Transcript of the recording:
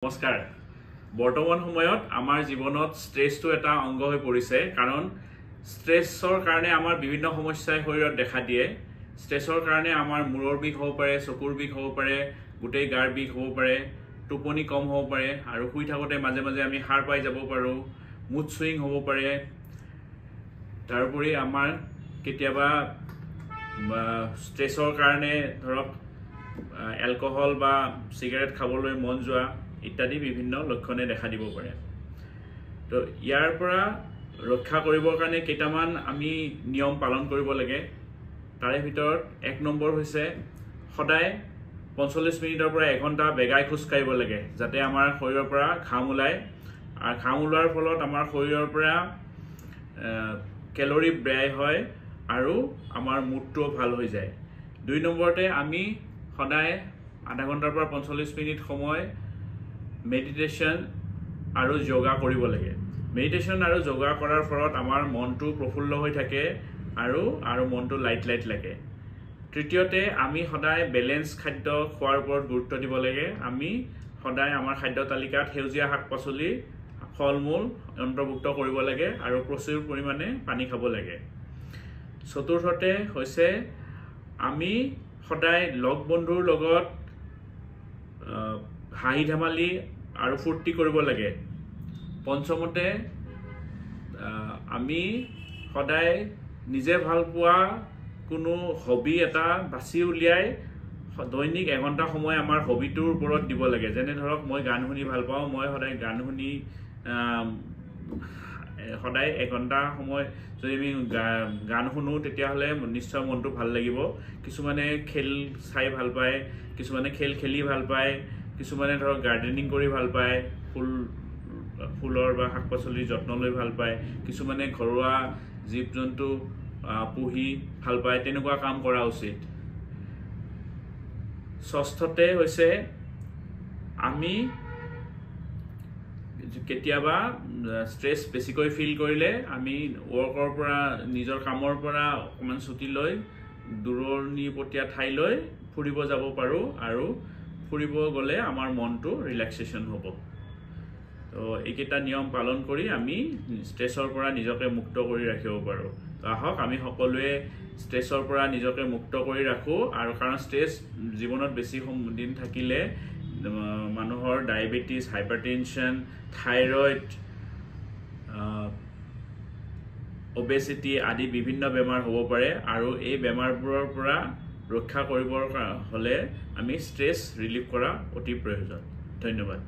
নমস্কাৰ বৰ্তমান সময়ত আমাৰ জীৱনত ষ্ট্ৰেছটো এটা অংগ হৈ পৰিছে কাৰণ ষ্ট্ৰেছৰ কাৰণে আমাৰ বিভিন্ন সমস্যাই শৰীৰত দেখা দিয়ে ষ্ট্ৰেছৰ কাৰণে আমাৰ মূৰৰ বিষ হ'ব পাৰে চকুৰ বিষ হ'ব পাৰে গোটেই গাৰ বিষ হ'ব পাৰে টোপনি কম হ'ব পাৰে আৰু শুই থাকোতে মাজে মাজে আমি সাৰ পাই যাব পাৰো মুড সুইং হ'ব পাৰে তাৰোপৰি আমাৰ কেতিয়াবা ষ্ট্ৰেছৰ কাৰণে ধৰক এলকহল বা সিগাৰেট খাবলৈ মন যোৱা ইত্যাদি বিভিন্ন লক্ষণে দেখা দিব পাৰে তো ইয়াৰ পৰা ৰক্ষা কৰিবৰ কাৰণে কেইটামান আমি নিয়ম পালন কৰিব লাগে তাৰে ভিতৰত এক নম্বৰ হৈছে সদায় 45 মিনিটৰ পৰা 1 ঘণ্টা বেগাই খোজ কাঢ়িব লাগে যাতে আমাৰ শৰীৰৰ পৰা ঘাম ওলায় আৰু ঘাম ওলোৱাৰ ফলত আমাৰ শৰীৰৰ পৰা কেলৰি ব্যয় হয় আৰু আমাৰ মুডটো ভাল হৈ যায় দুই নম্বৰতে আমি সদায় আধা ঘণ্টাৰ পৰা 45 মিনিট সময় মেডিটেশ্যন আৰু যোগা কৰিব লাগে মেডিটেশ্যন আৰু যোগা কৰাৰ ফলত আমাৰ মনটো প্ৰফুল্ল হৈ থাকে আৰু মনটো লাইট লাগে তৃতীয়তে আমি সদায় বেলেন্স খাদ্য খোৱাৰ ওপৰত গুৰুত্ব দিব লাগে আমি সদায় আমাৰ খাদ্য তালিকাত সেউজীয়া শাক-পাচলি ফল-মূল অন্তৰ্ভুক্ত কৰিব লাগে আৰু প্ৰচুৰ পৰিমাণে পানী খাব লাগে চতুৰ্থতে হৈছে আমি সদায় লগ বন্ধুৰ লগত হাঁহি ধেমালি আৰু ফূৰ্তি কৰিব লাগে পঞ্চমতে আমি সদায় নিজে ভাল পোৱা কোনো হবি এটা বাছি উলিয়াই দৈনিক 1 ঘণ্টা সময় আমাৰ হবিটোৰ ওপৰত দিব লাগে যেনে ধৰক মই গান শুনি ভাল পাওঁ মই সদায় গান শুনি সদায় 1 ঘণ্টা সময় যদি আমি গান শুনো তেতিয়াহ'লে নিশ্চয় মনটো ভাল লাগিব কিছুমানে খেল চাই ভাল পায় কিছুমানে খেল খেলি ভাল পায় কিছুমানে ধৰক গাৰ্ডেনিং কৰি ভাল পায় ফুলৰ বা শাক-পাচলিৰ যত্ন লৈ ভাল পায় কিছুমানে ঘৰুৱা জীৱ-জন্তু পুহি ভাল পায় তেনেকুৱা কাম কৰা উচিত ষষ্ঠতে হৈছে আমি কেতিয়াবা ষ্ট্ৰেছ বেছিকৈ ফিল কৰিলে আমি ৱৰ্কৰ পৰা নিজৰ কামৰ পৰা অকমান ছুটি লৈ দূৰণিপতীয়া ঠাইলৈ ফুৰিব যাব পাৰো আৰু ফুৰিব গলে আমাৰ মনটো ৰিলেক্সেশন হ'ব তো এইকেইটা নিয়ম পালন কৰি আমি ষ্ট্ৰেছৰ পৰা নিজকে মুক্ত কৰি ৰাখিব পাৰো তো আহক আমি সকলোৱে ষ্ট্ৰেছৰ পৰা নিজকে মুক্ত কৰি ৰাখো আৰু কাৰণ ষ্ট্ৰেছ জীৱনত বেছি দিন থাকিলে মানুহৰ ডায়াবেটিছ হাইপাৰটেনশন থাইৰয়েড ওবেসিটি আদি বিভিন্ন বেমাৰ হ'ব পাৰে আৰু এই বেমাৰবোৰৰ পৰা ৰক্ষা কৰিবৰ হলে আমি ষ্ট্ৰেছ ৰিলিফ কৰা অতি প্ৰয়োজন ধন্যবাদ